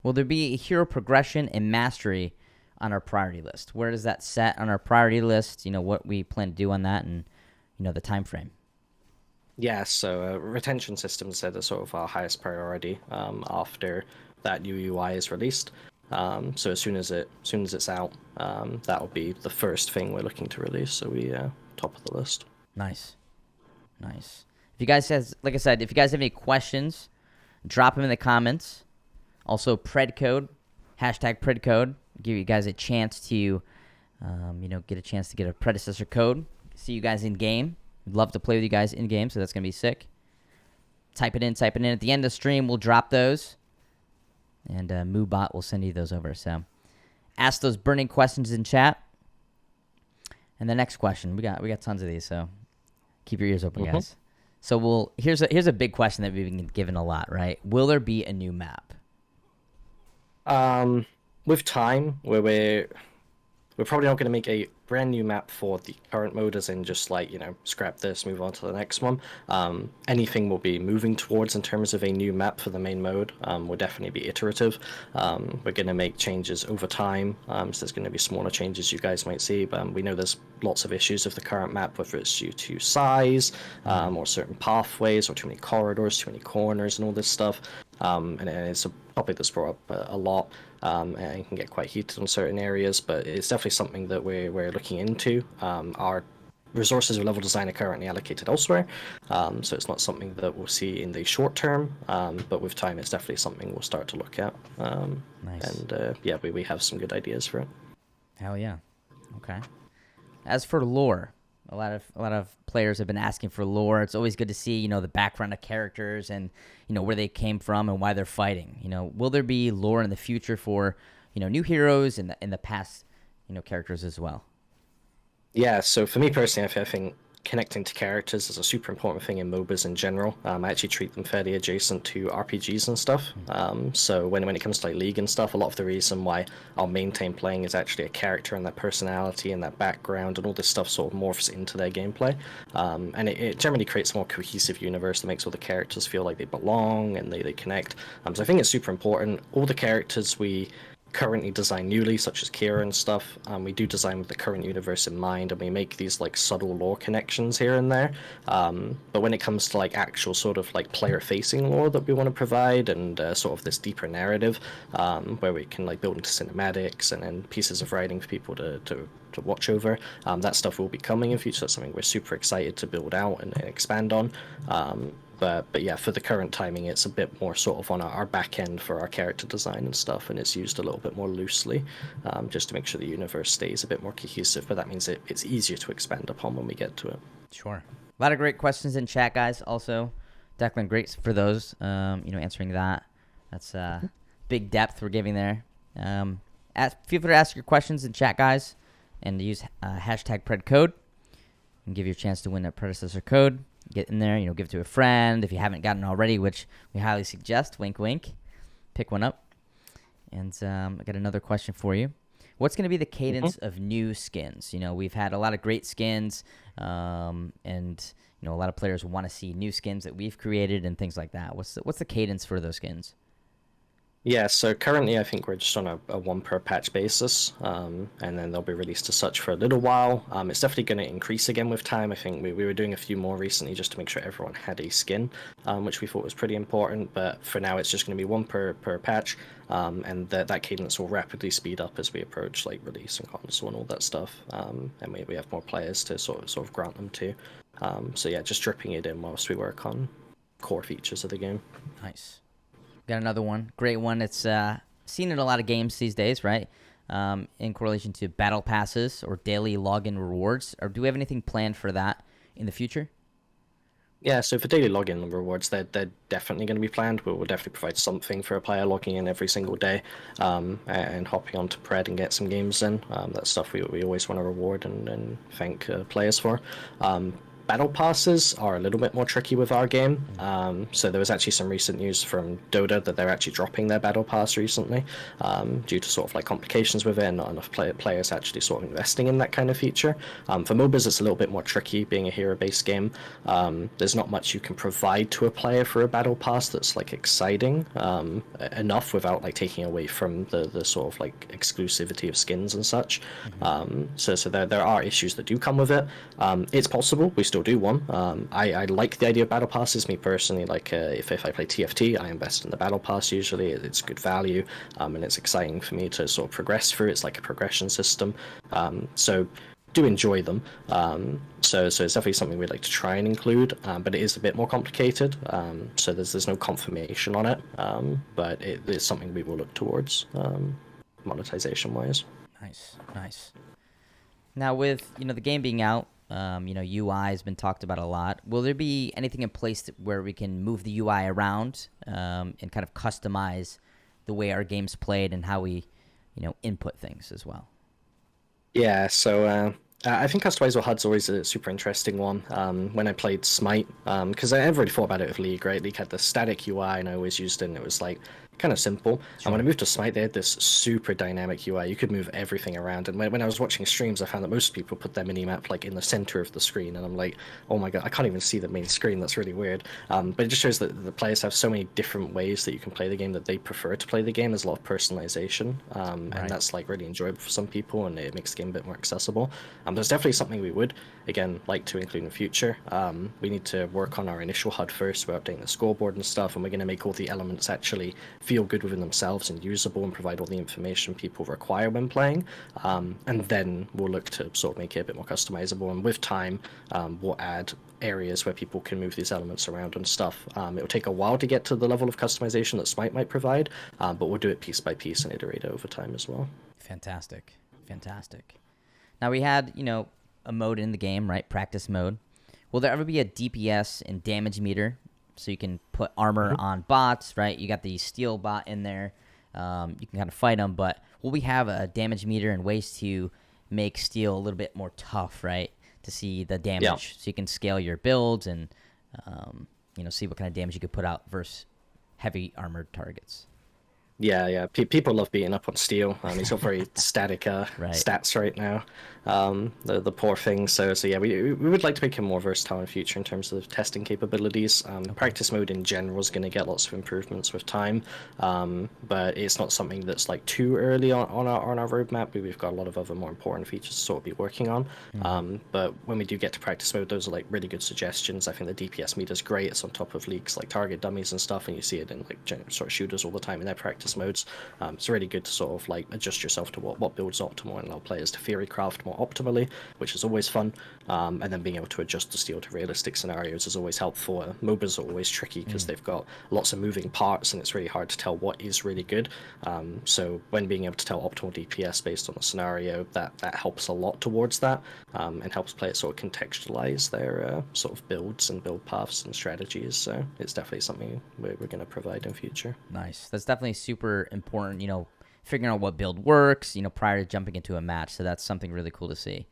Will there be a hero progression and mastery on our priority list? Where does that set on our priority list? What we plan to do on that, and the time frame. Yeah, so retention systems are the sort of our highest priority after that new UI is released. So as soon as it's out, that'll be the first thing we're looking to release. So we top of the list. Nice, nice. If you guys has, like I said, if you guys have any questions, drop them in the comments. Also, pred code, hashtag pred code, give you guys a chance to, get a chance to get a predecessor code. See you guys in game. We'd love to play with you guys in game, so that's gonna be sick. Type it in. At the end of the stream, we'll drop those, and MooBot will send you those over. So, ask those burning questions in chat. And the next question, we got tons of these, so keep your ears open, guys. So here's a big question that we've been given a lot, right? Will there be a new map? With time, where we're probably not going to make a brand new map for the current mode, as in just like, scrap this, move on to the next one. Anything we'll be moving towards in terms of a new map for the main mode will definitely be iterative. We're going to make changes over time, so there's going to be smaller changes you guys might see, but we know there's lots of issues with the current map, whether it's due to size, or certain pathways, or too many corridors, too many corners, and all this stuff. And it's a topic that's brought up a lot, and it can get quite heated in certain areas, but it's definitely something that we're looking into. Our resources of level design are currently allocated elsewhere, so it's not something that we'll see in the short term, but with time it's definitely something we'll start to look at. Nice. And yeah, we have some good ideas for it. Hell yeah. Okay. As for lore, a lot of players have been asking for lore. It's always good to see, the background of characters and, where they came from and why they're fighting. Will there be lore in the future for, new heroes and in the past, characters as well? Yeah, so for me personally, I think connecting to characters is a super important thing in MOBAs in general. I actually treat them fairly adjacent to RPGs and stuff. So when it comes to like League and stuff, a lot of the reason why I'll maintain playing is actually a character and that personality and that background and all this stuff sort of morphs into their gameplay. And it generally creates a more cohesive universe that makes all the characters feel like they belong and they connect. So I think it's super important. All the characters we currently design newly, such as Kira and stuff, we do design with the current universe in mind, and we make these like subtle lore connections here and there. But when it comes to like actual sort of like player-facing lore that we want to provide, and sort of this deeper narrative, where we can like build into cinematics and pieces of writing for people to watch over, that stuff will be coming in future. That's something we're super excited to build out and expand on. But yeah, for the current timing, it's a bit more sort of on our back end for our character design and stuff, and it's used a little bit more loosely, just to make sure the universe stays a bit more cohesive. But that means it's easier to expand upon when we get to it. Sure. A lot of great questions in chat, guys. Also, Declan, great for those, answering that. That's big depth we're giving there. Feel free to ask your questions in chat, guys, and use hashtag PredCode and give you a chance to win a predecessor code. Get in there, give it to a friend if you haven't gotten already, which we highly suggest. Wink, wink. Pick one up. And I got another question for you. What's going to be the cadence of new skins? We've had a lot of great skins, and a lot of players want to see new skins that we've created and things like that. What's the cadence for those skins? Yeah, so currently I think we're just on a one per patch basis, and then they'll be released as such for a little while. It's definitely going to increase again with time. I think we were doing a few more recently just to make sure everyone had a skin, which we thought was pretty important. But for now, it's just going to be one per patch, and that cadence will rapidly speed up as we approach like release and console and all that stuff. And we have more players to sort of grant them to. So yeah, just dripping it in whilst we work on core features of the game. Nice. Got another one. Great one. It's seen in a lot of games these days, right? In correlation to battle passes or daily login rewards. Or do we have anything planned for that in the future? Yeah, so for daily login rewards, they're definitely going to be planned. We'll definitely provide something for a player logging in every single day, and hopping onto Pred and get some games in. That's stuff we always want to reward and thank players for. battle passes are a little bit more tricky with our game. So there was actually some recent news from Dota that they're actually dropping their battle pass recently, due to sort of like complications with it and not enough players actually sort of investing in that kind of feature. For MOBAs, it's a little bit more tricky being a hero-based game. There's not much you can provide to a player for a battle pass that's like exciting enough without like taking away from the sort of like exclusivity of skins and such. So there are issues that do come with it. It's possible we still do one. I like the idea of battle passes. Me personally, like if I play TFT, I invest in the battle pass usually. It's good value, and it's exciting for me to sort of progress through. It's like a progression system. So do enjoy them. So it's definitely something we'd like to try and include, but it is a bit more complicated. So there's no confirmation on it, but it is something we will look towards, monetization wise. Nice. Now with the game being out, UI has been talked about a lot. Will there be anything in place where we can move the UI around and kind of customize the way our game's played and how we input things as well? Yeah, so I think customizable HUD's always a super interesting one. When I played Smite, because I never really thought about it with League, right? League had the static UI, and I always used it, and it was like kind of simple. And when I moved to Smite, they had this super dynamic UI. You could move everything around. And when I was watching streams, I found that most people put their minimap like in the center of the screen, and I'm like, oh my god, I can't even see the main screen. That's really weird. But it just shows that the players have so many different ways that you can play the game that they prefer to play the game. There's a lot of personalization, and that's like really enjoyable for some people, and it makes the game a bit more accessible. There's definitely something we would, again, like to include in the future. We need to work on our initial HUD first. We're updating the scoreboard and stuff, and we're going to make all the elements actually feel good within themselves and usable and provide all the information people require when playing. And then we'll look to sort of make it a bit more customizable. And with time, we'll add areas where people can move these elements around and stuff. It will take a while to get to the level of customization that Smite might provide, but we'll do it piece by piece and iterate over time as well. Fantastic. Now we had, a mode in the game, right? Practice mode. Will there ever be a DPS and damage meter so you can put armor on bots, right? You got the steel bot in there. You can kind of fight them, but will we have a damage meter and ways to make steel a little bit more tough, right? To see the damage, so you can scale your builds and, see what kind of damage you could put out versus heavy armored targets. Yeah. People love beating up on steel. He's got very static stats right now. The poor thing. So yeah, we would like to make him more versatile in the future in terms of testing capabilities. Practice mode in general is going to get lots of improvements with time, but it's not something that's like too early on our roadmap. We've got a lot of other more important features to sort of be working on. But when we do get to practice mode, those are like really good suggestions. I think the DPS meter is great. It's on top of League's like target dummies and stuff, and you see it in like sort of shooters all the time in their practice modes. It's really good to sort of like adjust yourself to what builds optimal and allow players to theory craft more optimally, which is always fun. And then being able to adjust the steel to realistic scenarios is always helpful. MOBAs are always tricky because they've got lots of moving parts, and it's really hard to tell what is really good. So when being able to tell optimal DPS based on the scenario, that helps a lot towards that, and helps players sort of contextualize their sort of builds and build paths and strategies. So it's definitely something we're going to provide in future. Nice. That's definitely super important, figuring out what build works, prior to jumping into a match. So that's something really cool to see.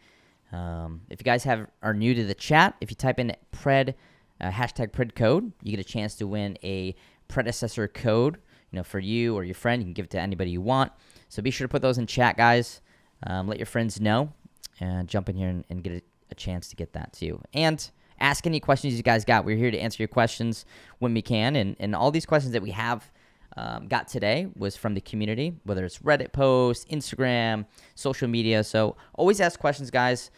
If you guys are new to the chat, if you type in hashtag Predcode, you get a chance to win a Predecessor code, for you or your friend. You can give it to anybody you want. So be sure to put those in chat, guys. Let your friends know, and jump in here and get a chance to get that too. And ask any questions you guys got. We're here to answer your questions when we can. And all these questions that we have got today was from the community, whether it's Reddit posts, Instagram, social media. So always ask questions, guys.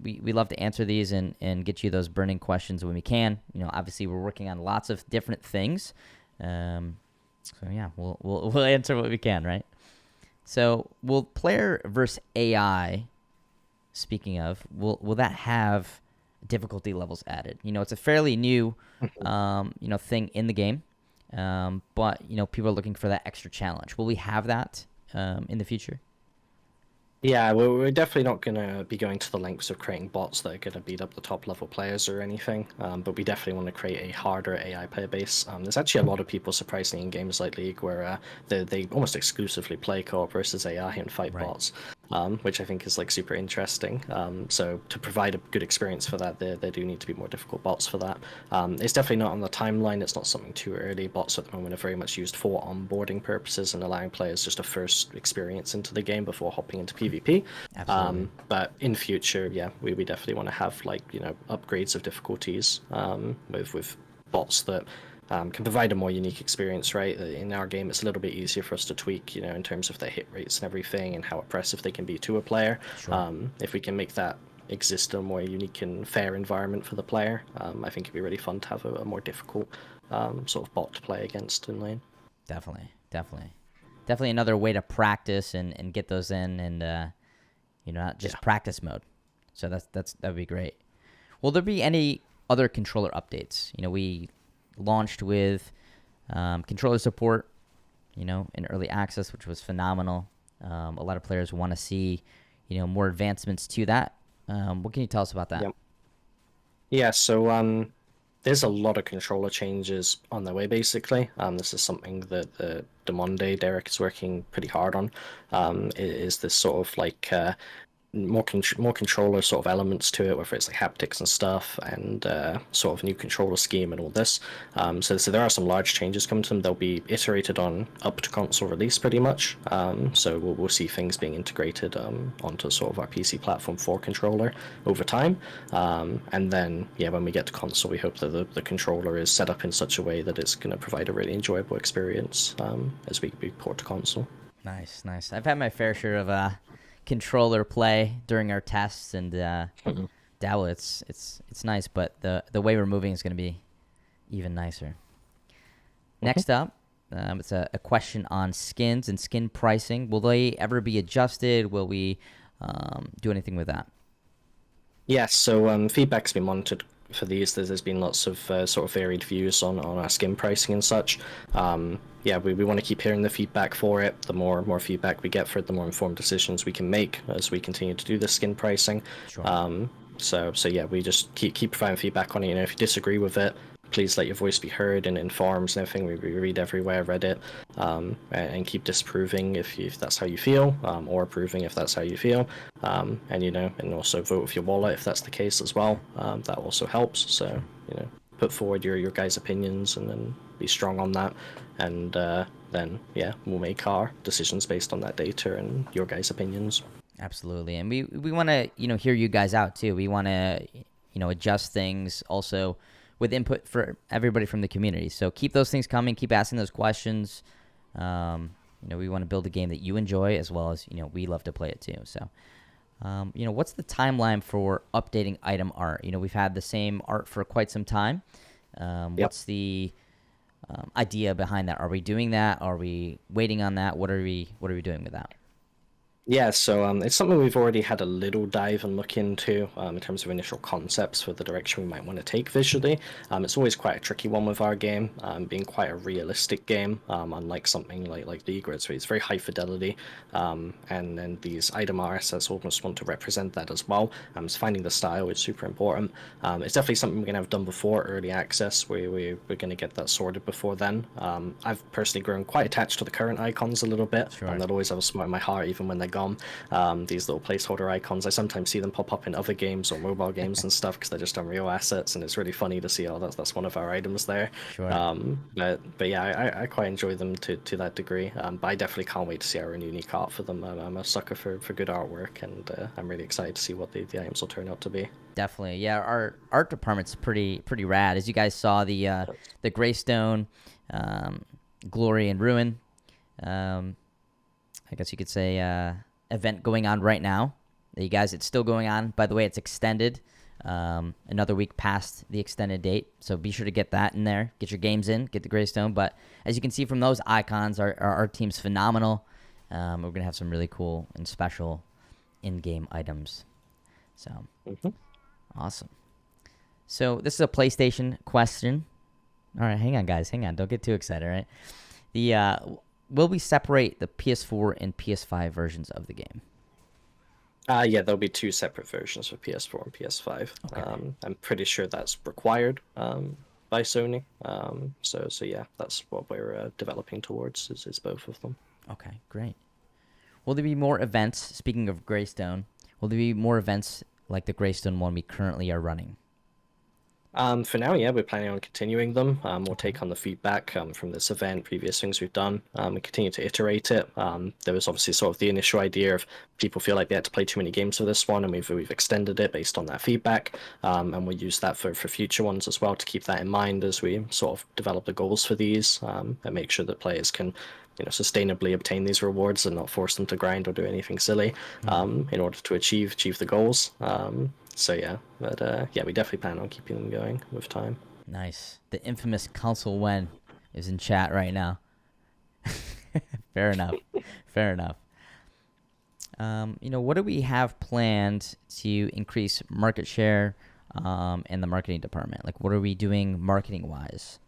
We love to answer these and get you those burning questions when we can. Obviously we're working on lots of different things. So yeah, we'll answer what we can, right? So will player versus AI, speaking of, will that have difficulty levels added? It's a fairly new thing in the game. But people are looking for that extra challenge. Will we have that in the future? Yeah, we're definitely not going to be going to the lengths of creating bots that are going to beat up the top level players or anything, but we definitely want to create a harder AI player base. There's actually a lot of people, surprisingly, in games like League where they almost exclusively play co-op versus AI and fight bots. which I think is like super interesting. So to provide a good experience for that, there do need to be more difficult bots for that. It's definitely not on the timeline. It's not something too early. Bots at the moment are very much used for onboarding purposes and allowing players just a first experience into the game before hopping into PvP. Absolutely. But in future, yeah, we definitely want to have like upgrades of difficulties with bots that can provide a more unique experience, right? In our game, it's a little bit easier for us to tweak, in terms of their hit rates and everything and how oppressive they can be to a player. Sure. If we can make that exist in a more unique and fair environment for the player, I think it'd be really fun to have a more difficult sort of bot to play against in lane. Definitely. Definitely. Definitely another way to practice and get those in and, not just Yeah. practice mode. So that'd be great. Will there be any other controller updates? We launched with controller support, in early access, which was phenomenal. A lot of players want to see, more advancements to that. What can you tell us about that? Yep. Yeah, so there's a lot of controller changes on the way, basically. This is something that the Demonde Derek is working pretty hard on. Is this sort of like more controller sort of elements to it, whether it's like haptics and stuff, and sort of new controller scheme and all this. So there are some large changes coming to them. They'll be iterated on up to console release pretty much. So we'll see things being integrated onto sort of our PC platform for controller over time. And then yeah, when we get to console, we hope that the controller is set up in such a way that it's going to provide a really enjoyable experience as we port to console. Nice, nice. I've had my fair share of controller play during our tests and dabble. It's nice, but the way we're moving is going to be even nicer. Next up, it's a question on skins and skin pricing. Will they ever be adjusted? Will we do anything with that? Yes, so feedback's been monitored for these. There's been lots of sort of varied views on our skin pricing and such. Yeah, we want to keep hearing the feedback for it. The more feedback we get for it, the more informed decisions we can make as we continue to do the skin pricing. Sure. So yeah, we just keep providing feedback on it. If you disagree with it, please let your voice be heard in forums and everything. We read everywhere, Reddit, and keep disapproving if that's how you feel, or approving if that's how you feel, and also vote with your wallet if that's the case as well. That also helps. So put forward your guys' opinions and then be strong on that, and then yeah, we'll make our decisions based on that data and your guys' opinions. Absolutely, and we want to hear you guys out too. We want to adjust things also with input for everybody from the community. So keep those things coming. Keep asking those questions. We want to build a game that you enjoy as well as we love to play it too. So what's the timeline for updating item art? We've had the same art for quite some time. What's the idea behind that? Are we doing that? Are we waiting on that? What are we doing with that? Yeah, so it's something we've already had a little dive and look into in terms of initial concepts for the direction we might want to take visually. It's always quite a tricky one with our game, being quite a realistic game, unlike something like League, where it's very high fidelity, and then these item assets almost want to represent that as well. So finding the style is super important. It's definitely something we're going to have done before early access. We're going to get that sorted before then. I've personally grown quite attached to the current icons a little bit, Sure. and they'll always have a spot in my heart even when they're gone. These little placeholder icons, I sometimes see them pop up in other games or mobile games and stuff because they're just Unreal assets, and it's really funny to see, oh, that's one of our items there. Sure. But yeah, I quite enjoy them to that degree. But I definitely can't wait to see our unique art for them. I'm a sucker for good artwork, and I'm really excited to see what the items will turn out to be. Definitely, yeah. Our art department's pretty rad. As you guys saw, the Greystone, Glory and Ruin, I guess you could say, event going on right now. You guys, it's still going on. By the way, it's extended another week past the extended date, so be sure to get that in there. Get your games in, get the Greystone. But as you can see from those icons, our team's phenomenal. We're gonna have some really cool and special in-game items. So awesome. So this is a PlayStation question. All right, hang on, guys. Hang on. Don't get too excited, all right? Will we separate the PS4 and PS5 versions of the game? Yeah, there'll be two separate versions for PS4 and PS5. Okay. I'm pretty sure that's required by Sony. So yeah, that's what we're developing towards is both of them. Okay, great. Will there be more events? Speaking of Greystone, will there be more events like the Greystone one we currently are running? For now, yeah, we're planning on continuing them. We'll Okay. take on the feedback from this event, previous things we've done, and continue to iterate it. There was obviously sort of the initial idea of people feel like they had to play too many games for this one, and we've extended it based on that feedback, and we'll use that for future ones as well to keep that in mind as we sort of develop the goals for these, and make sure that players can sustainably obtain these rewards and not force them to grind or do anything silly in order to achieve the goals. So yeah, but yeah, we definitely plan on keeping them going with time. Nice. The infamous Council Wen is in chat right now. Fair enough. Fair enough. What do we have planned to increase market share in the marketing department? Like, what are we doing marketing wise?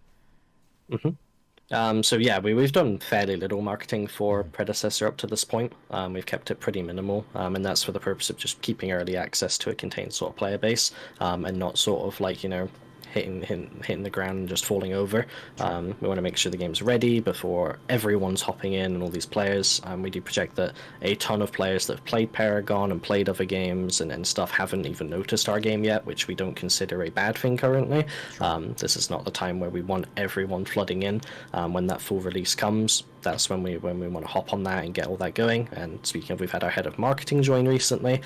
So yeah, we've done fairly little marketing for Predecessor up to this point. We've kept it pretty minimal, and that's for the purpose of just keeping early access to a contained sort of player base, and not sort of like hitting the ground and just falling over. We want to make sure the game's ready before everyone's hopping in and all these players. We do project that a ton of players that have played Paragon and played other games and stuff haven't even noticed our game yet, which we don't consider a bad thing currently. This is not the time where we want everyone flooding in. When that full release comes, that's when we want to hop on that and get all that going. And speaking of, we've had our head of marketing join recently,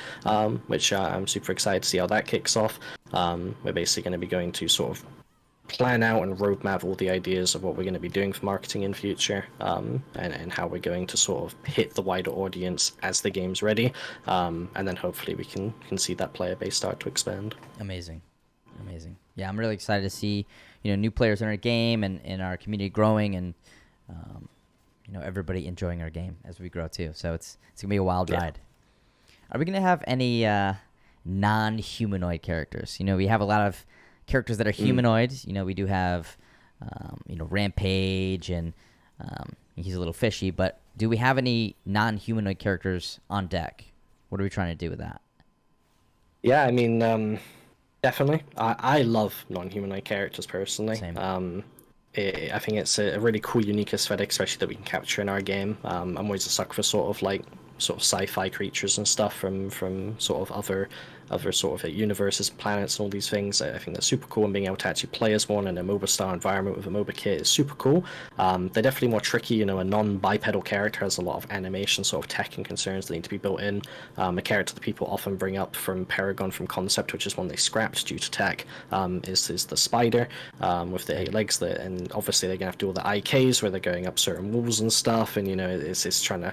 which I'm super excited to see how that kicks off. We're basically going to be going to sort of plan out and roadmap all the ideas of what we're going to be doing for marketing in future, and how we're going to sort of hit the wider audience as the game's ready, and then hopefully we can see that player base start to expand. Amazing. Yeah, I'm really excited to see new players in our game and our community growing and everybody enjoying our game as we grow too. So it's gonna be a wild ride. Are we gonna have any non-humanoid characters? We have a lot of characters that are humanoid. We do have Rampage and he's a little fishy. But do we have any non-humanoid characters on deck? What are we trying to do with that? Yeah, I mean, definitely. I love non-humanoid characters personally. Same. I think it's a really cool, unique aesthetic, especially that we can capture in our game. I'm always a sucker for sort of sci-fi creatures and stuff from sort of other sort of universes, planets, and all these things. I think that's super cool, and being able to actually play as one in a MOBA style environment with a MOBA kit is super cool. They're definitely more tricky. A non-bipedal character has a lot of animation sort of tech and concerns that need to be built in. A character that people often bring up from Paragon, from Concept, which is one they scrapped due to tech, is the spider with the 8 legs. And obviously they're gonna have to do all the IKs where they're going up certain walls and stuff, and it's trying to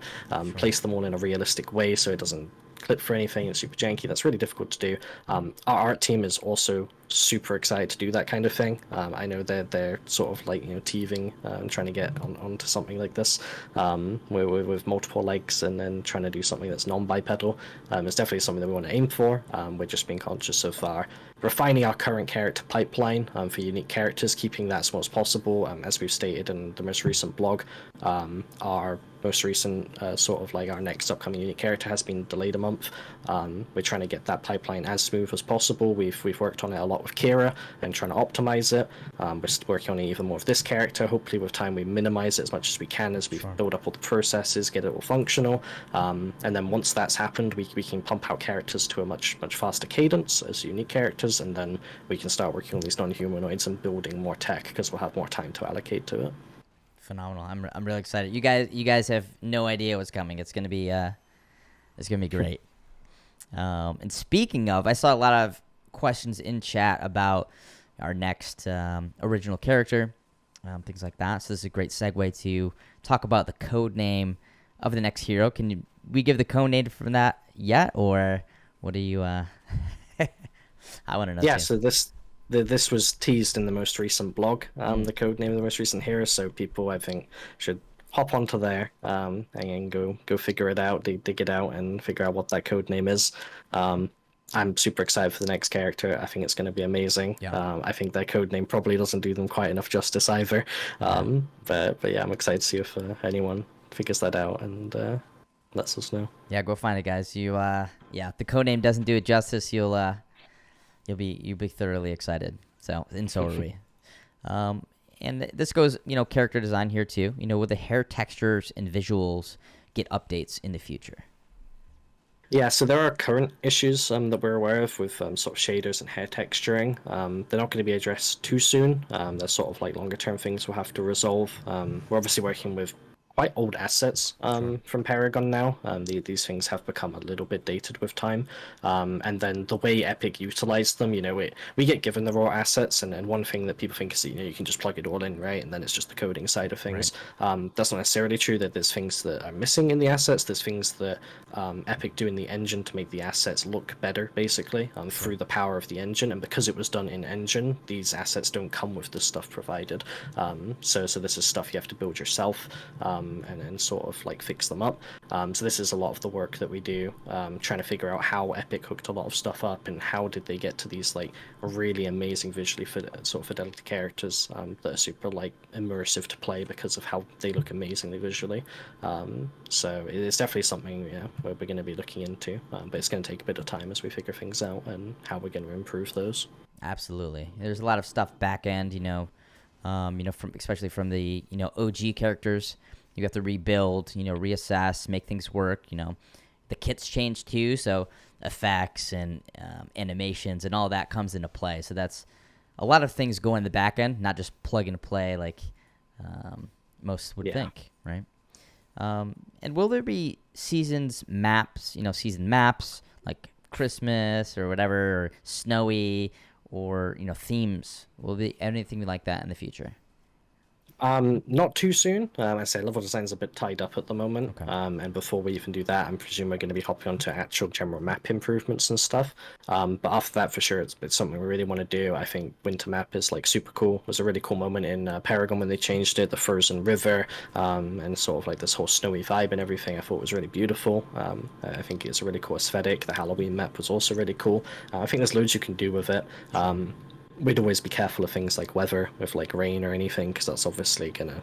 place them all in a realistic way so it doesn't clip for anything. It's super janky. That's really difficult to do. Our art team is also super excited to do that kind of thing. I know they're sort of teething and trying to get onto something like this, with multiple legs and then trying to do something that's non-bipedal. It's definitely something that we want to aim for. We're just being conscious of refining our current character pipeline for unique characters, keeping that as small as possible. As we've stated in the most recent blog, our most recent sort of our next upcoming unique character has been delayed a month. We're trying to get that pipeline as smooth as possible. We've worked on it a lot with Kira and trying to optimize it. We're working on it even more with this character. Hopefully with time we minimize it as much as we can as we build up all the processes, get it all functional, and then once that's happened we can pump out characters to a much faster cadence as unique characters, and then we can start working on these non-humanoids and building more tech because we'll have more time to allocate to it. Phenomenal. I'm really excited. You guys have no idea what's coming. It's gonna be great. And speaking of, I saw a lot of questions in chat about our next original character, things like that. So this is a great segue to talk about the code name of the next hero. Can we give the code name from that yet, or what do you? I want to know. Yeah. Too. So this was teased in the most recent blog, the code name of the most recent hero. So people, I think, should hop onto there and go figure it out, dig it out, and figure out what that code name is. I'm super excited for the next character. I think it's going to be amazing. Yeah. I think that code name probably doesn't do them quite enough justice either. But yeah, I'm excited to see if anyone figures that out and lets us know. Yeah, go find it, guys. The code name doesn't do it justice. You'll be thoroughly excited. So are we. And this goes, character design here too. With the hair textures and visuals, get updates in the future? Yeah, so there are current issues that we're aware of with sort of shaders and hair texturing. They're not going to be addressed too soon. They're sort of like longer term things we'll have to resolve. We're obviously working with quite old assets from Paragon now. These things have become a little bit dated with time. And then the way Epic utilized them, we get given the raw assets, and one thing that people think is that, you can just plug it all in, right? And then it's just the coding side of things. Right. That's not necessarily true. That there's things that are missing in the assets. There's things that Epic do in the engine to make the assets look better, basically, through the power of the engine. And because it was done in engine, these assets don't come with the stuff provided. So this is stuff you have to build yourself. And then sort of like fix them up. So this is a lot of the work that we do, trying to figure out how Epic hooked a lot of stuff up and how did they get to these like really amazing visually sort of fidelity characters that are super like immersive to play because of how they look amazingly visually. So it's definitely something where we're going to be looking into, but it's going to take a bit of time as we figure things out and how we're going to improve those. Absolutely. There's a lot of stuff back end, from especially from the OG characters. You have to rebuild, reassess, make things work. The kits change too, so effects and animations and all that comes into play. So that's a lot of things go in the back end, not just plug and play like most would think, right? And will there be season maps like Christmas or whatever, or snowy, or themes? Will there be anything like that in the future? Not too soon. I say level design's a bit tied up at the moment. Okay. And before we even do that, I'm presuming we're going to be hopping onto actual general map improvements and stuff. But after that, for sure, it's something we really want to do. I think winter map is like super cool. It was a really cool moment in Paragon when they changed it, the frozen river, and sort of like this whole snowy vibe and everything. I thought was really beautiful. I think it's a really cool aesthetic. The Halloween map was also really cool. I think there's loads you can do with it. We'd always be careful of things like weather, with like rain or anything, because that's obviously gonna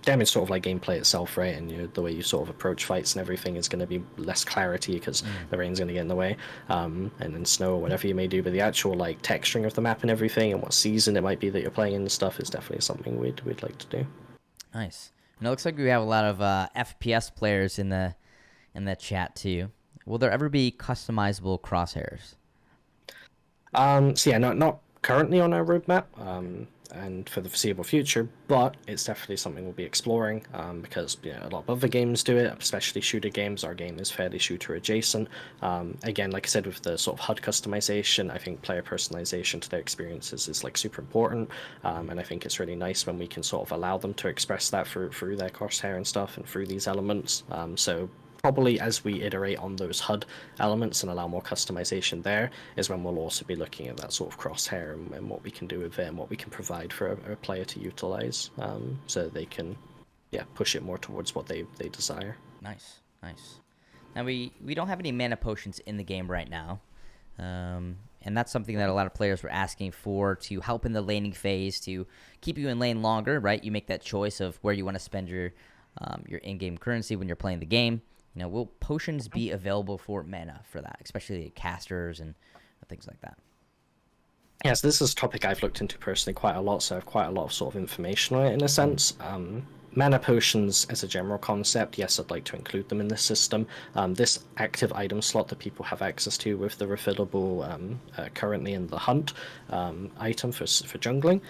damage sort of like gameplay itself, right? And the way you sort of approach fights and everything is going to be less clarity because the rain's going to get in the way, and then snow or whatever you may do. But the actual like texturing of the map and everything, and what season it might be that you're playing and stuff, is definitely something we'd like to do. Nice. And it looks like we have a lot of FPS players in the chat too. Will there ever be customizable crosshairs? So yeah, not currently on our roadmap, and for the foreseeable future, but it's definitely something we'll be exploring, because a lot of other games do it, especially shooter games. Our game is fairly shooter adjacent. Again, like I said, with the sort of HUD customization, I think player personalization to their experiences is like super important, and I think it's really nice when we can sort of allow them to express that through their crosshair and stuff and through these elements. So probably as we iterate on those HUD elements and allow more customization there is when we'll also be looking at that sort of crosshair and what we can do with it and what we can provide for a player to utilize, so that they can push it more towards what they desire. Nice. Now we don't have any mana potions in the game right now, and that's something that a lot of players were asking for to help in the laning phase, to keep you in lane longer, right? You make that choice of where you want to spend your in-game currency when you're playing the game. Will potions be available for mana for that, especially casters and things like that? Yes, this is a topic I've looked into personally quite a lot, so I have quite a lot of sort of information on it in a sense. Mana potions as a general concept, yes, I'd like to include them in this system. This active item slot that people have access to with the refillable currently in the hunt item for jungling,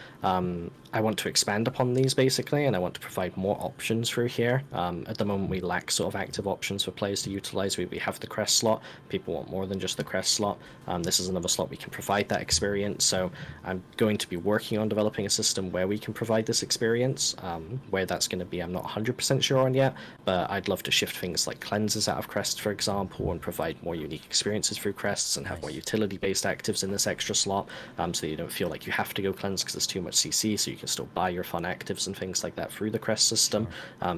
I want to expand upon these basically, and I want to provide more options through here. At the moment, we lack sort of active options for players to utilize. We have the crest slot. People want more than just the crest slot. This is another slot we can provide that experience. So I'm going to be working on developing a system where we can provide this experience. Where that's going to be, I'm not 100% sure on yet, but I'd love to shift things like cleanses out of crests, for example, and provide more unique experiences through crests and have more utility-based actives in this extra slot, so you don't feel like you have to go cleanse because there's too much CC, so you can still buy your fun actives and things like that through the crest system.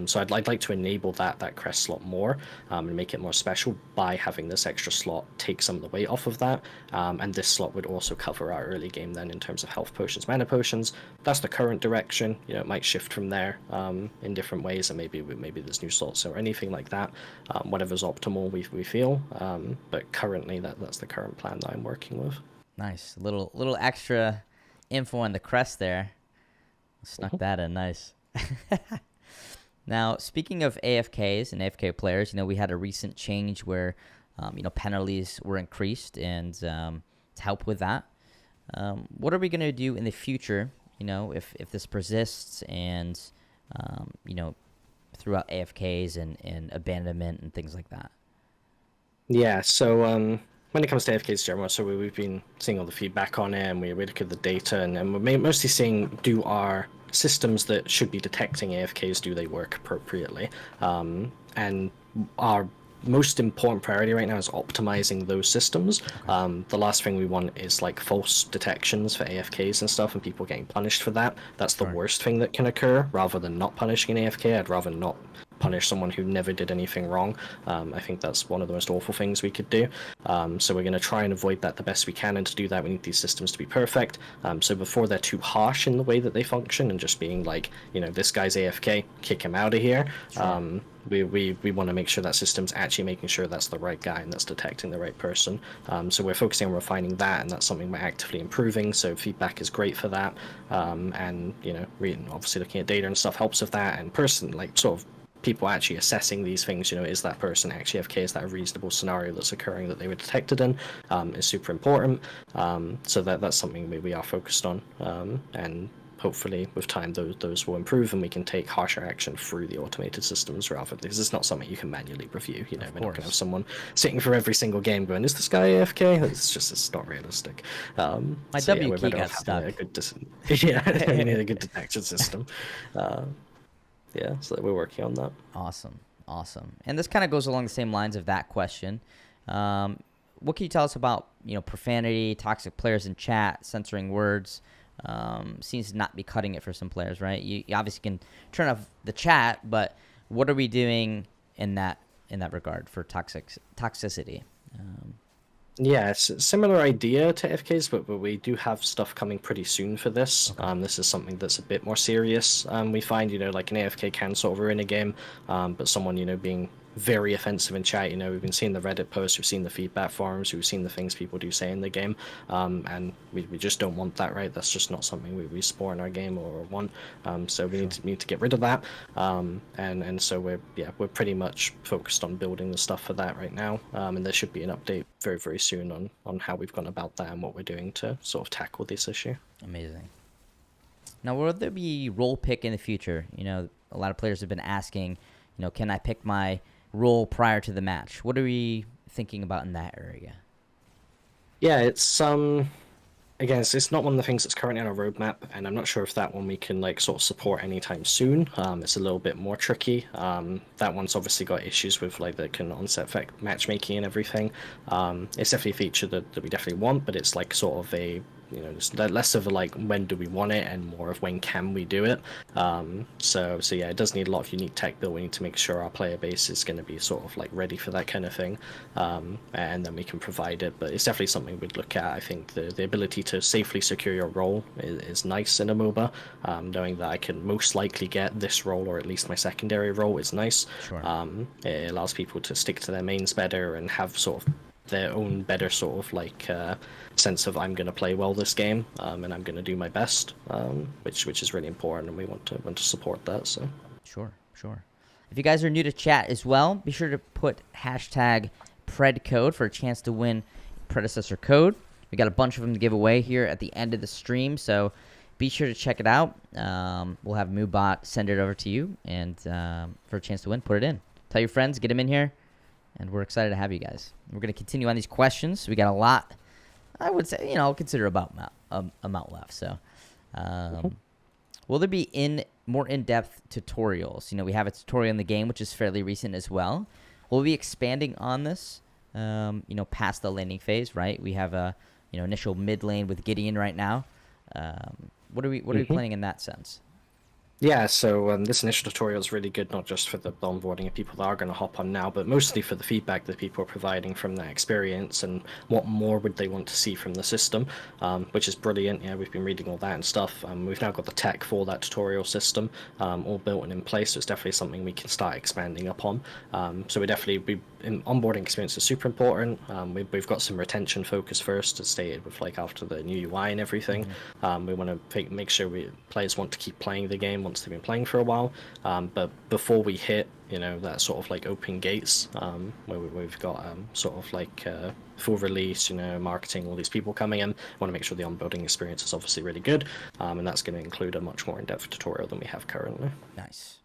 So I'd like to enable that crest slot more, and make it more special by having this extra slot take some of the weight off of that, and this slot would also cover our early game then in terms of health potions, mana potions. That's the current direction. It might shift from there in different ways, and maybe there's new slots or anything like that, whatever's optimal we feel, but currently that's the current plan that I'm working with. Nice. Little extra info on the crest there. Snuck that in. Nice. Now, speaking of AFKs and AFK players, we had a recent change where, penalties were increased, and to help with that, what are we going to do in the future, if this persists and, throughout AFKs and abandonment and things like that? Yeah, so when it comes to AFK's general, so we've been seeing all the feedback on it, and we look at the data, and we're mostly seeing, do our systems that should be detecting AFKs, do they work appropriately? And our most important priority right now is optimizing those systems. The last thing we want is like false detections for AFKs and stuff, and people getting punished for that. That's the worst thing that can occur. Rather than not punishing an AFK, I'd rather not punish someone who never did anything wrong. I think that's one of the most awful things we could do. So we're going to try and avoid that the best we can, and to do that we need these systems to be perfect. So before they're too harsh in the way that they function and just being like, this guy's AFK, kick him out of here. Sure. We want to make sure that system's actually making sure that's the right guy and that's detecting the right person. So we're focusing on refining that, and that's something we're actively improving. So feedback is great for that. And obviously looking at data and stuff helps with that. And sort of people actually assessing these things, is that person actually AFK, is that a reasonable scenario that's occurring that they were detected in, is super important. So that's something we are focused on, and hopefully with time those will improve, and we can take harsher action through the automated systems rather, because it's not something you can manually review. We're not going to have someone sitting for every single game going, is this guy AFK? It's not realistic. My W key got stuck. We need a good detection system. So we're working on that. Awesome. And this kind of goes along the same lines of that question. What can you tell us about, profanity, toxic players in chat, censoring words? Seems to not be cutting it for some players, right? You obviously can turn off the chat, but what are we doing in that regard for toxicity? Yeah, it's a similar idea to FK's, but we do have stuff coming pretty soon for this. Okay. This is something that's a bit more serious. We find, like an AFK can sort of ruin a game, but someone, being very offensive in chat, we've been seeing the Reddit posts, we've seen the feedback forums, we've seen the things people do say in the game, and we just don't want that, right? That's just not something we support in our game or want. So we need to get rid of that, and so we're pretty much focused on building the stuff for that right now, and there should be an update very, very soon on how we've gone about that and what we're doing to sort of tackle this issue. Amazing. Now, will there be role pick in the future? A lot of players have been asking, can I pick my role prior to the match? What are we thinking about in that area? Yeah, it's again, it's not one of the things that's currently on our roadmap, and I'm not sure if that one we can sort of support anytime soon. It's a little bit more tricky. That one's obviously got issues with the can onset effect matchmaking and everything. It's definitely a feature that we definitely want, but it's sort of a just less of a when do we want it and more of when can we do it. So yeah, it does need a lot of unique tech built. We need to make sure our player base is going to be sort of ready for that kind of thing, and then we can provide it. But it's definitely something we'd look at. I think the ability to safely secure your role is nice in a MOBA. Knowing that I can most likely get this role, or at least my secondary role, is nice. Sure. It allows people to stick to their mains better and have sort of their own better sort of sense of, I'm going to play well this game, and I'm going to do my best, which is really important, and we want to support that. So sure. If you guys are new to chat as well, be sure to put hashtag PredCode for a chance to win Predecessor code. We got a bunch of them to give away here at the end of the stream, so be sure to check it out. We'll have MooBot send it over to you, and for a chance to win, put it in. Tell your friends, get them in here. And we're excited to have you guys. We're going to continue on these questions. We got a lot, I would say, I'll consider about amount left. So, will there be more in-depth tutorials? We have a tutorial in the game, which is fairly recent as well. We'll be expanding on this, past the laning phase, right? We have a, initial mid lane with Gideon right now. What are we planning in that sense? Yeah, so this initial tutorial is really good, not just for the onboarding of people that are going to hop on now, but mostly for the feedback that people are providing from that experience and what more would they want to see from the system, which is brilliant. Yeah, we've been reading all that and stuff. We've now got the tech for that tutorial system all built and in place, so it's definitely something we can start expanding upon. So onboarding experience is super important. We've got some retention focus first, as stated, with after the new UI and everything. We want to make sure players want to keep playing the game, once they've been playing for a while. But before we hit, that sort of like open gates, where we've got sort of like full release, marketing, all these people coming in, want to make sure the onboarding experience is obviously really good, and that's going to include a much more in-depth tutorial than we have currently. Nice.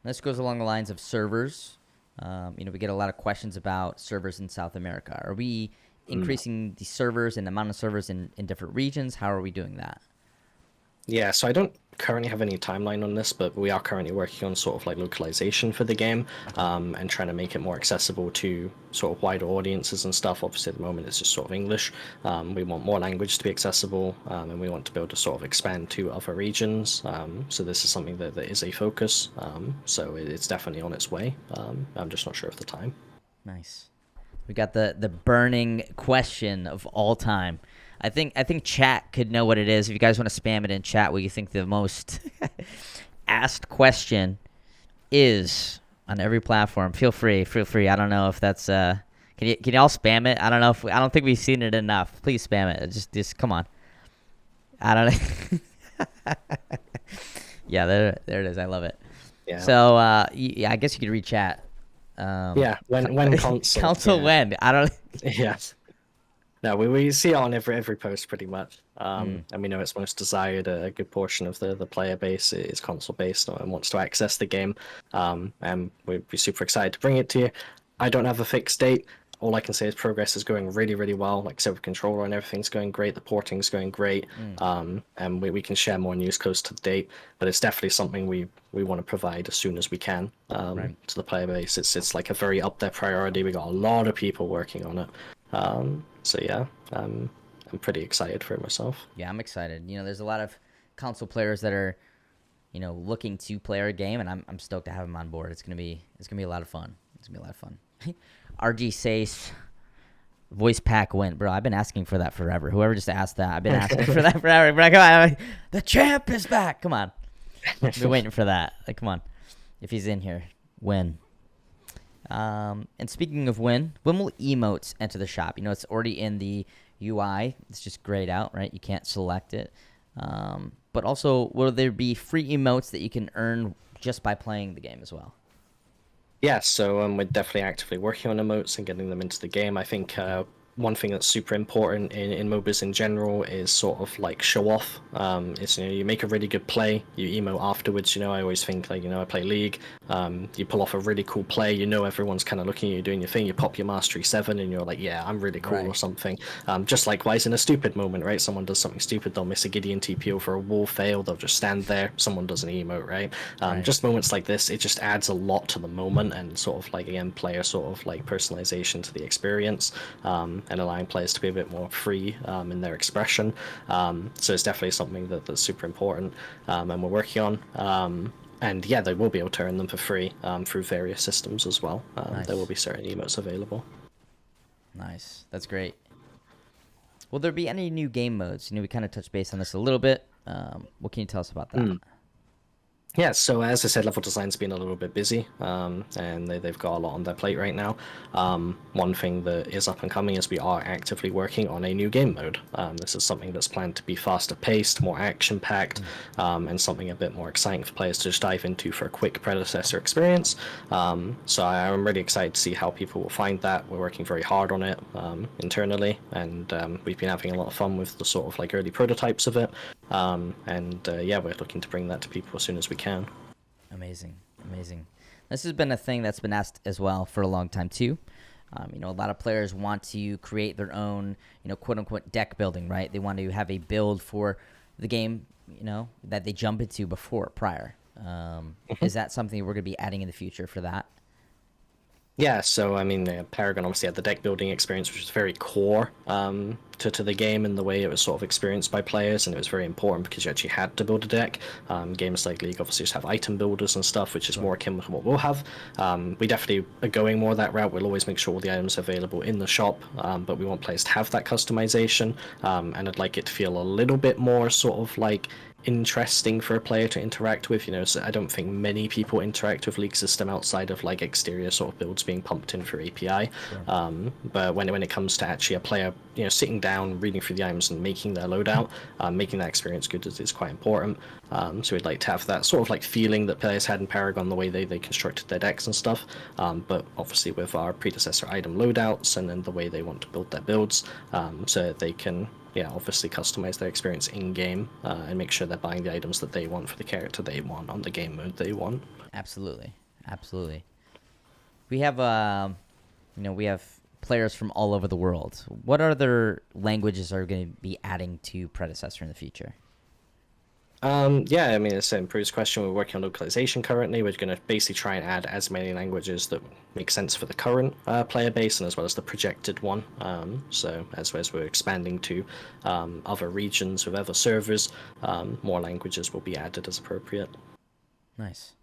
This goes along the lines of servers. We get a lot of questions about servers in South America. Are we increasing the servers and the amount of servers in different regions? How are we doing that? Yeah, so I don't currently have any timeline on this, but we are currently working on sort of like localization for the game, and trying to make it more accessible to sort of wider audiences and stuff. Obviously, at the moment, it's just sort of English. We want more language to be accessible, and we want to be able to sort of expand to other regions. So this is something that is a focus. So it's definitely on its way. I'm just not sure of the time. Nice. We got the burning question of all time. I think chat could know what it is. If you guys want to spam it in chat, what you think the most asked question is on every platform, feel free. I don't know if that's can you all spam it? I don't know I don't think we've seen it enough. Please spam it. Just come on. I don't know. Yeah, there it is. I love it. Yeah. So I guess you could read chat. When console. Console when? I don't. Yes. No, we see it on every post pretty much, and we know it's most desired. A good portion of the player base is console based and wants to access the game, and we'd be super excited to bring it to you. I don't have a fixed date. All I can say is progress is going really, really well. Like I said, with controller and everything's going great. The porting's going great, and we can share more news close to the date. But it's definitely something we want to provide as soon as we can to the player base. It's like a very up there priority. We got a lot of people working on it. So yeah, I'm pretty excited for it myself. Yeah, I'm excited. There's a lot of console players that are, looking to play our game, and I'm stoked to have them on board. It's gonna be a lot of fun. RG says, voice pack win, bro. I've been asking for that forever. Whoever just asked that, I've been asking for that forever. Bro, come on, the champ is back. Come on, I've been waiting for that. Like, come on, if he's in here, win. And speaking of when will emotes enter the shop? It's already in the UI. It's just grayed out, right? You can't select it. But also, will there be free emotes that you can earn just by playing the game as well? Yeah, so we're definitely actively working on emotes and getting them into the game. I think one thing that's super important in MOBAs in general is sort of like show off. It's you make a really good play, you emote afterwards. I always think like I play League. You pull off a really cool play. Everyone's kind of looking at you doing your thing. You pop your Mastery 7 and you're like, yeah, I'm really cool or something. Just likewise in a stupid moment, right? Someone does something stupid. They'll miss a Gideon TPO for a wall fail. They'll just stand there. Someone does an emote, right? Just moments like this, it just adds a lot to the moment and sort of like again player sort of like personalization to the experience. And allowing players to be a bit more free in their expression. So it's definitely something that's super important, and we're working on. And yeah, they will be able to earn them for free through various systems as well. Nice. There will be certain emotes available. Nice, that's great. Will there be any new game modes? We kind of touched base on this a little bit. What can you tell us about that? Yeah, so as I said, level design's been a little bit busy, and they've got a lot on their plate right now. One thing that is up and coming is we are actively working on a new game mode. This is something that's planned to be faster paced, more action packed, and something a bit more exciting for players to just dive into for a quick Predecessor experience. So I'm really excited to see how people will find that. We're working very hard on it internally, and we've been having a lot of fun with the sort of like early prototypes of it. Yeah, we're looking to bring that to people as soon as we can. Amazing. This has been a thing that's been asked as well for a long time too. A lot of players want to create their own, quote unquote deck building, right? They want to have a build for the game, that they jump into prior. Is that something we're going to be adding in the future for that? Yeah, so I mean, Paragon obviously had the deck building experience, which was very core to the game and the way it was sort of experienced by players, and it was very important because you actually had to build a deck. Games like League obviously just have item builders and stuff, which is more akin to what we'll have. We definitely are going more that route. We'll always make sure all the items are available in the shop, but we want players to have that customization, and I'd like it to feel a little bit more sort of like interesting for a player to interact with. So I don't think many people interact with League system outside of like exterior sort of builds being pumped in for API. But when it comes to actually a player sitting down down, reading through the items, and making their loadout. Making that experience good is quite important. So we'd like to have that sort of like feeling that players had in Paragon, the way they constructed their decks and stuff. But obviously with our predecessor item loadouts and then the way they want to build their builds, so that they can obviously customize their experience in game and make sure they're buying the items that they want for the character they want on the game mode they want. Absolutely, absolutely. We have we have players from all over the world. What other languages are going to be adding to Predecessor in the future? Yeah, I mean, it's an improved question. We're working on localization currently. We're going to basically try and add as many languages that make sense for the current player base and as well as the projected one. So as we're expanding to other regions with other servers, more languages will be added as appropriate. Nice.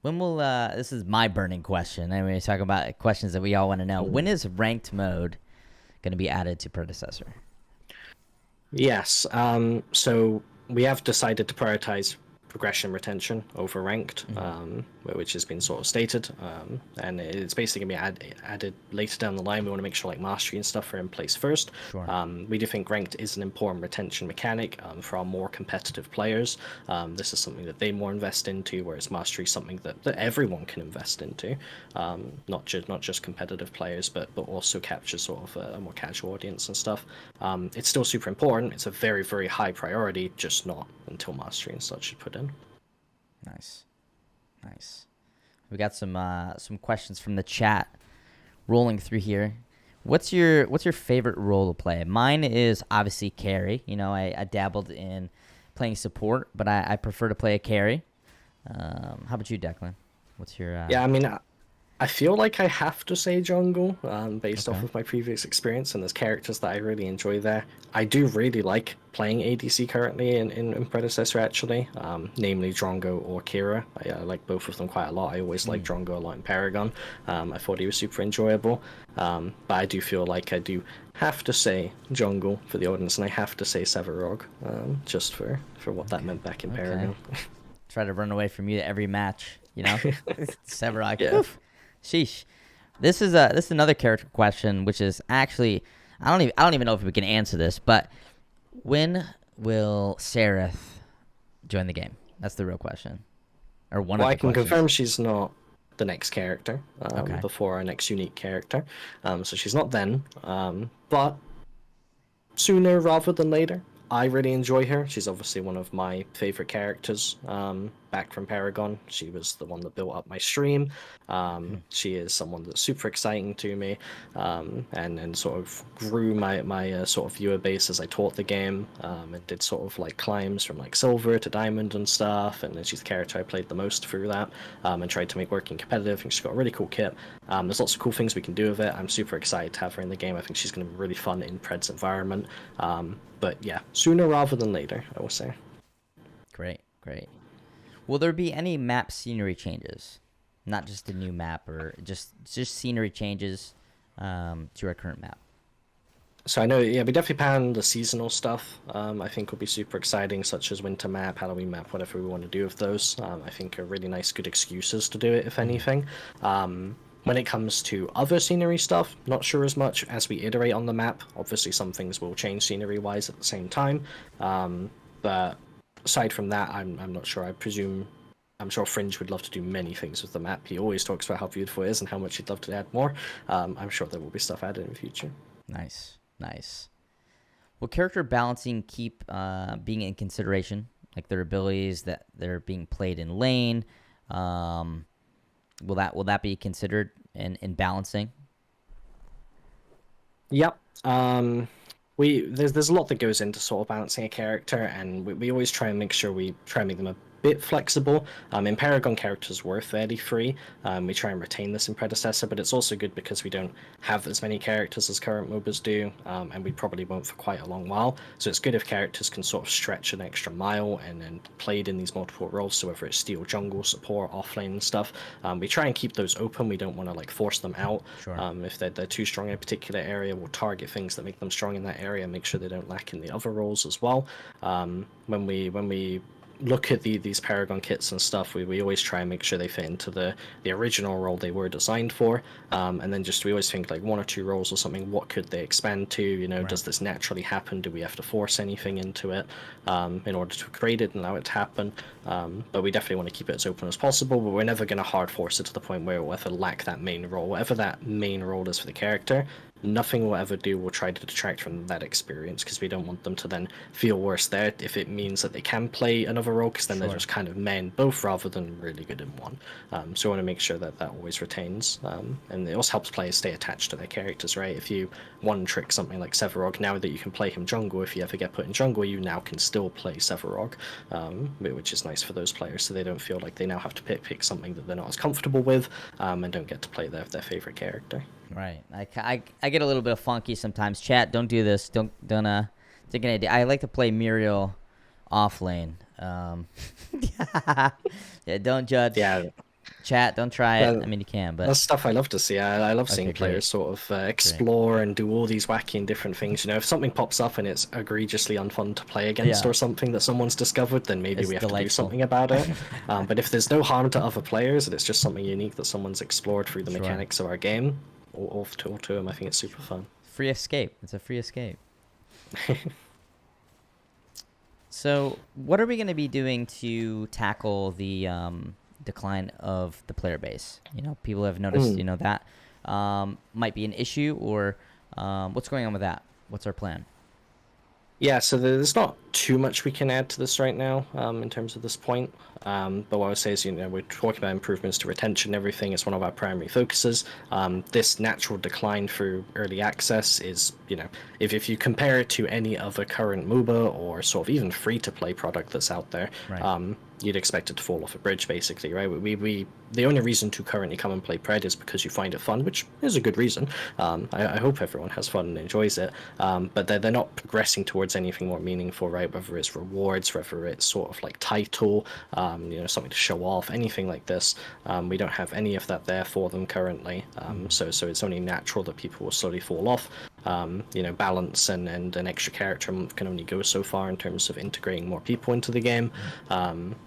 When will this is my burning question. I mean, we're talking about questions that we all want to know. When is ranked mode going to be added to Predecessor? Yes. So we have decided to prioritize progression retention over ranked, which has been sort of stated, and it's basically going to be added later down the line. We want to make sure like mastery and stuff are in place first. Sure. We do think ranked is an important retention mechanic for our more competitive players. This is something that they more invest into, whereas mastery is something that everyone can invest into, not just competitive players, but also captures sort of a more casual audience and stuff. It's still super important. It's a very, very high priority, just not until mastery and such is put in. Nice. We got some questions from the chat rolling through here. What's your favorite role to play? Mine is obviously carry. I dabbled in playing support, but I prefer to play a carry. How about you, Declan? What's your Yeah, I mean, I feel like I have to say jungle, based off of my previous experience, and there's characters that I really enjoy there. I do really like playing ADC currently in Predecessor, actually, namely Drongo or Kira. I like both of them quite a lot. I always liked Drongo a lot in Paragon. I thought he was super enjoyable, but I do feel like I do have to say jungle for the audience, and I have to say Sevarog, just for what that meant back in Paragon. Try to run away from you every match, Sevarog. Yeah. Oof. Sheesh. This is another character question, which is actually I don't even know if we can answer this, but when will Seraph join the game? That's the real question. Or one of the I can questions. confirm she's not the next character Okay. before our next unique character. So she's not then, but sooner rather than later. I really enjoy her. She's obviously one of my favorite characters back from Paragon. She was the one that built up my stream. She is someone that's super exciting to me, and sort of grew my sort of viewer base as I taught the game, and did sort of like climbs from like silver to diamond and stuff. And then she's the character I played the most through that, and tried to make working competitive. And she's got a really cool kit. There's lots of cool things we can do with it. I'm super excited to have her in the game. I think she's going to be really fun in Pred's environment. But yeah, sooner rather than later, I will say. Great. Will there be any map scenery changes? Not just a new map, or just scenery changes to our current map? So I know, we definitely plan the seasonal stuff. I think will be super exciting, such as winter map, Halloween map, whatever we want to do with those. I think are really nice, good excuses to do it, if anything. When it comes to other scenery stuff, not sure as much as we iterate on the map. Obviously, some things will change scenery-wise at the same time. But aside from that, I'm not sure. I'm sure Fringe would love to do many things with the map. He always talks about how beautiful it is and how much he'd love to add more. I'm sure there will be stuff added in the future. Nice. Will character balancing keep being in consideration, like their abilities that they're being played in lane? Will that be considered in balancing? Yep. There's a lot that goes into sort of balancing a character, and we always try and make sure we try and make them a bit flexible. In Paragon, characters were fairly free. We try and retain this in Predecessor, but it's also good because we don't have as many characters as current MOBAs do, and we probably won't for quite a long while. So it's good if characters can sort of stretch an extra mile and played in these multiple roles. So whether it's steal, jungle, support, offlane and stuff, we try and keep those open. We don't want to like force them out. Sure. If they're too strong in a particular area, we'll target things that make them strong in that area and make sure they don't lack in the other roles as well. When we look at these Paragon kits and stuff, we always try and make sure they fit into the original role they were designed for. And then just we always think like 1 or 2 roles or something, what could they expand to? You know, Right. does this naturally happen? Do we have to force anything into it in order to create it and allow it to happen? But we definitely want to keep it as open as possible, but we're never going to hard force it to the point where we'll ever lack that main role. Whatever that main role is for the character, nothing we'll ever do will try to detract from that experience, because we don't want them to then feel worse there if it means that they can play another role, because then they're just kind of men both rather than really good in one. So we want to make sure that that always retains, and it also helps players stay attached to their characters, right? If you one trick something like Sevarog, now that you can play him jungle, if you ever get put in jungle, you now can still play Sevarog, which is nice for those players, so they don't feel like they now have to pick something that they're not as comfortable with, and don't get to play their favorite character. Right. I get a little bit of funky sometimes. Chat, don't do this. Don't take an idea. I like to play Muriel off lane. Yeah, don't judge. Yeah. Chat, don't try it. I mean, you can, but that's stuff I love to see. I love seeing great. players sort of explore and do all these wacky and different things. You know, if something pops up and it's egregiously unfun to play against or something that someone's discovered, then maybe we have to do something about it. But if there's no harm to other players and it's just something unique that someone's explored through the mechanics of our game, all to them, I think it's super fun. Free escape. It's a free escape. So, what are we going to be doing to tackle the decline of the player base? You know, people have noticed, you know, that might be an issue, or what's going on with that? What's our plan? Yeah, so there's not too much we can add to this right now in terms of this point. But what I would say is, you know, we're talking about improvements to retention and everything. It's one of our primary focuses. This natural decline through early access is, you know, if you compare it to any other current MOBA or sort of even free-to-play product that's out there, you'd expect it to fall off a bridge, basically, right? We the only reason to currently come and play Pred is because you find it fun, which is a good reason. I hope everyone has fun and enjoys it, but they're not progressing towards anything more meaningful, right? Whether it's rewards, whether it's sort of like title, you know, something to show off, anything like this. We don't have any of that there for them currently, so it's only natural that people will slowly fall off. You know, balance and an extra character can only go so far in terms of integrating more people into the game.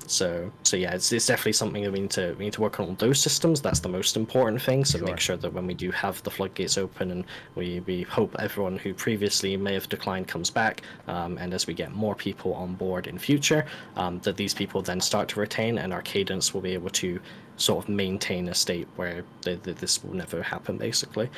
So yeah, it's definitely something that we need to work on those systems. That's the most important thing. So make sure that when we do have the floodgates open, and we hope everyone who previously may have declined comes back, and as we get more people on board in future, that these people then start to retain, and our cadence will be able to sort of maintain a state where this will never happen, basically.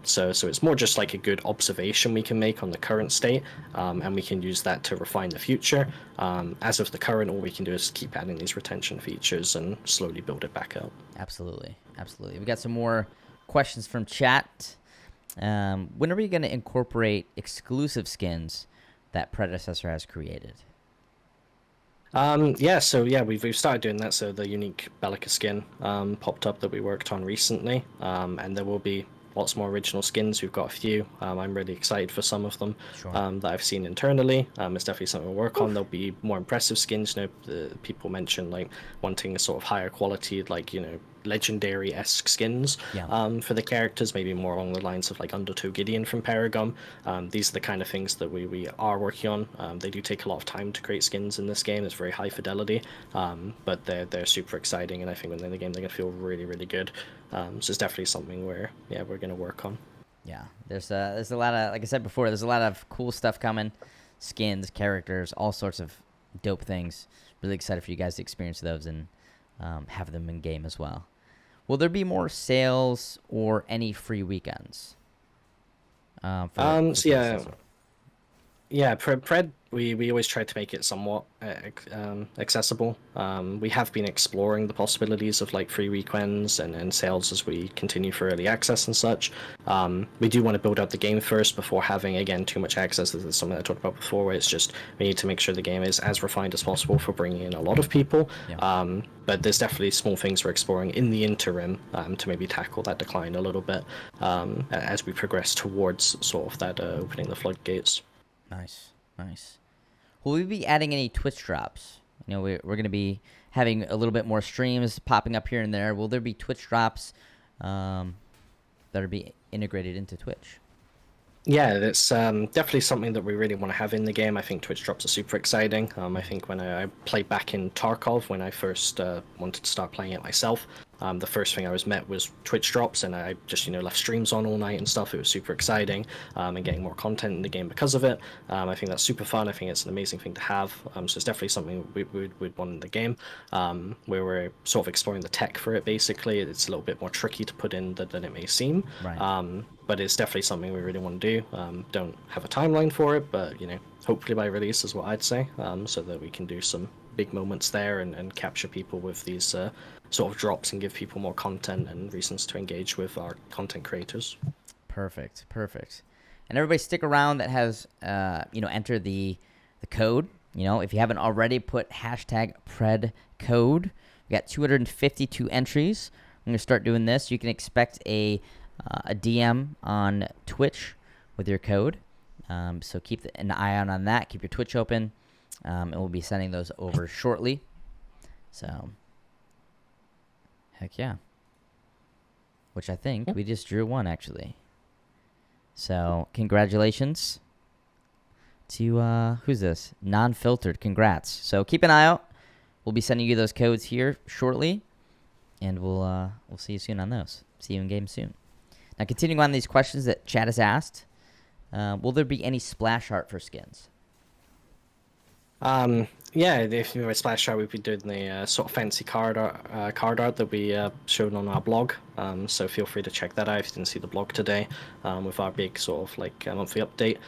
So it's more just like a good observation we can make on the current state, and we can use that to refine the future. As of the current, all we can do is keep adding these retention features and slowly build it back up. Absolutely. We got some more questions from chat. When are we going to incorporate exclusive skins that Predecessor has created? We've started doing that. So the unique Bellica skin popped up that we worked on recently, and there will be lots more original skins. We've got a few. I'm really excited for some of them that I've seen internally. It's definitely something we'll work on. There'll be more impressive skins. You know, people mentioned like wanting a sort of higher quality, like, you know, legendary-esque skins for the characters, maybe more along the lines of like Undertow Gideon from Paragon. These are the kind of things that we are working on. They do take a lot of time to create skins in this game. It's very high fidelity, but they're super exciting, and I think when they're in the game they're going to feel really, really good. So it's definitely something we're going to work on. Yeah, there's a lot of, like I said before, there's a lot of cool stuff coming. Skins, characters, all sorts of dope things. Really excited for you guys to experience those and have them in game as well. Will there be more sales or any free weekends? Pred, we always try to make it somewhat accessible. We have been exploring the possibilities of like free weekends and sales as we continue for early access and such. We do want to build out the game first before having, again, too much access. This is something I talked about before, where it's just we need to make sure the game is as refined as possible for bringing in a lot of people. But there's definitely small things we're exploring in the interim to maybe tackle that decline a little bit as we progress towards sort of that opening the floodgates. Nice. Will we be adding any Twitch drops? You know, we're going to be having a little bit more streams popping up here and there. Will there be Twitch drops that are be integrated into Twitch? Yeah, it's definitely something that we really want to have in the game. I think Twitch drops are super exciting. I think when I played back in Tarkov, when I first wanted to start playing it myself, the first thing I was met was Twitch drops, and I just left streams on all night and stuff. It was super exciting, and getting more content in the game because of it. I think that's super fun. I think it's an amazing thing to have. So it's definitely something we'd want in the game, where we're sort of exploring the tech for it. Basically, it's a little bit more tricky to put in than it may seem. Right. But it's definitely something we really want to do. Don't have a timeline for it, but hopefully by release is what I'd say, so that we can do some big moments there and capture people with these sort of drops and give people more content and reasons to engage with our content creators. Perfect. Perfect. And everybody stick around that has enter the code. If you haven't already, put hashtag PredCode. We got 252 entries. I'm gonna start doing this. You can expect a DM on Twitch with your code. So keep an eye out on that. Keep your Twitch open, and we'll be sending those over shortly. So, heck yeah. Which I think we just drew one, actually. So, congratulations to, who's this? Non-filtered. Congrats. So, keep an eye out. We'll be sending you those codes here shortly, and we'll see you soon on those. See you in game soon. Now, continuing on these questions that chat has asked, will there be any splash art for skins? Yeah, if you were Splash Art, we've been doing the sort of fancy card art that we showed on our blog. So feel free to check that out if you didn't see the blog today, with our big sort of like monthly update.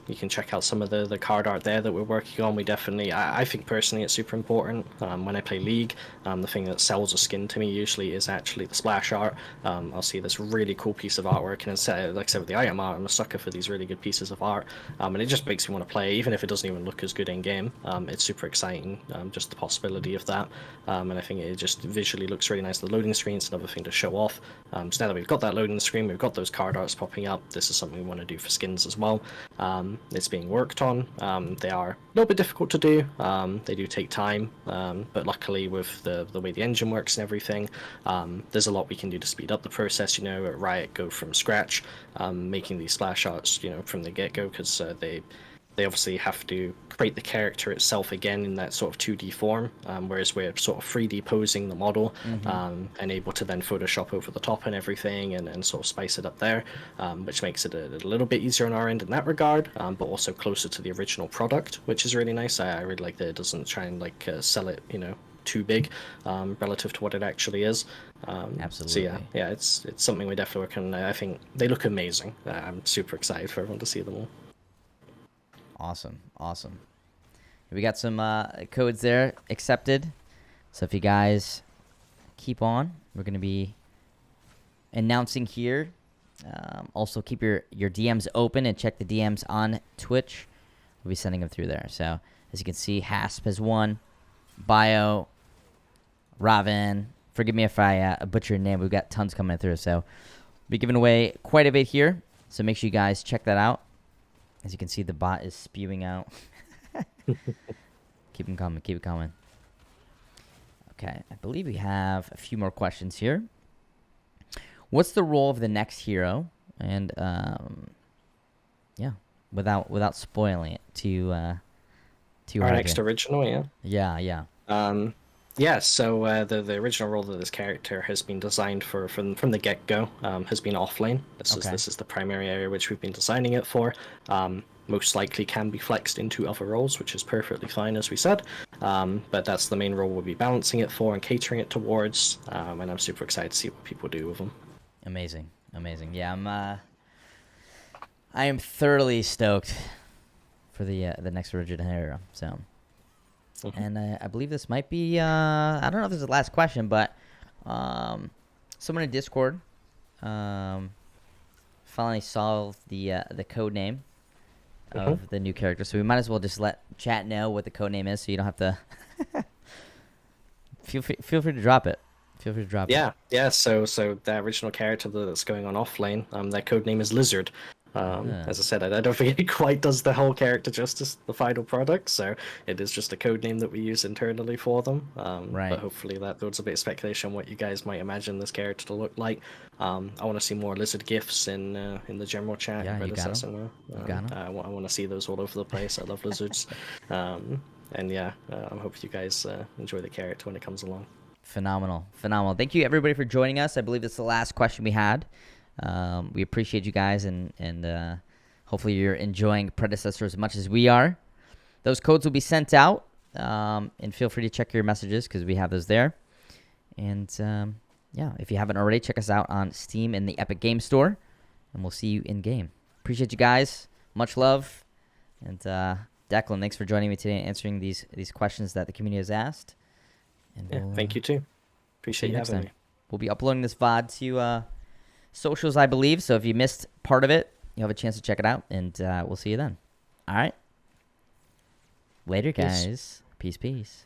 You can check out some of the card art there that we're working on. We definitely, I think personally, it's super important. When I play League, the thing that sells a skin to me usually is actually the splash art. I'll see this really cool piece of artwork, and instead, like I said with the item art, I'm a sucker for these really good pieces of art, and it just makes me want to play, even if it doesn't even look as good in game. It's super exciting, just the possibility of that, and I think it just visually looks really nice. The loading screen is another thing to show off. So now that we've got that loading screen, we've got those card arts popping up. This is something we want to do for skins as well. It's being worked on. They are a little bit difficult to do. They do take time, but luckily with the way the engine works and everything, there's a lot we can do to speed up the process. At Riot go from scratch, making these splash arts, from the get-go, because they obviously have to create the character itself again in that sort of 2D form, whereas we're sort of 3D posing the model, and able to then Photoshop over the top and everything, and sort of spice it up there, which makes it a little bit easier on our end in that regard, but also closer to the original product, which is really nice. I really like that it doesn't try and sell it, too big, relative to what it actually is. Absolutely. So yeah, it's something we definitely work on. I think they look amazing. I'm super excited for everyone to see them all. Awesome. We got some codes there accepted. So if you guys keep on, we're going to be announcing here. Also, keep your DMs open and check the DMs on Twitch. We'll be sending them through there. So as you can see, Hasp has won. Bio, Raven. Forgive me if I butcher your name. We've got tons coming through. So we'll be giving away quite a bit here. So make sure you guys check that out. As you can see, the bot is spewing out. Keep them coming. Keep it coming. Okay, I believe we have a few more questions here. What's the role of the next hero? And without spoiling it to our next original, yeah. So the original role of this character has been designed from the get-go, has been offlane. This is the primary area which we've been designing it for. Most likely can be flexed into other roles, which is perfectly fine, as we said. But that's the main role we'll be balancing it for and catering it towards. And I'm super excited to see what people do with them. Amazing. Yeah, I am thoroughly stoked for the next original hero. So. And I believe this might be, I don't know if this is the last question, but someone in Discord finally solved the code name of the new character. So we might as well just let chat know what the code name is so you don't have to feel free to drop it. Yeah. So that original character that's going on offlane, their code name is Lizard. As I said, I don't think it quite does the whole character justice, the final product, so it is just a code name that we use internally for them. Right. But hopefully that builds a bit of speculation on what you guys might imagine this character to look like. I want to see more lizard gifs in the general chat. Yeah, you got 'em. Predecessor now. You got 'em. I want to see those all over the place. I love lizards. And yeah, I hope you guys enjoy the character when it comes along. Phenomenal. Thank you everybody for joining us. I believe it's the last question we had. We appreciate you guys, and hopefully you're enjoying Predecessor as much as we are. Those codes will be sent out, and feel free to check your messages because we have those there. And yeah, if you haven't already, check us out on Steam and the Epic Game Store, and we'll see you in game. Appreciate you guys. Much love. And Declan, thanks for joining me today and answering these questions that the community has asked. And Yeah, thank you too. Appreciate you having me. We'll be uploading this VOD to socials, I believe. So if you missed part of it, you'll have a chance to check it out, and we'll see you then. All right. Later, guys. Peace.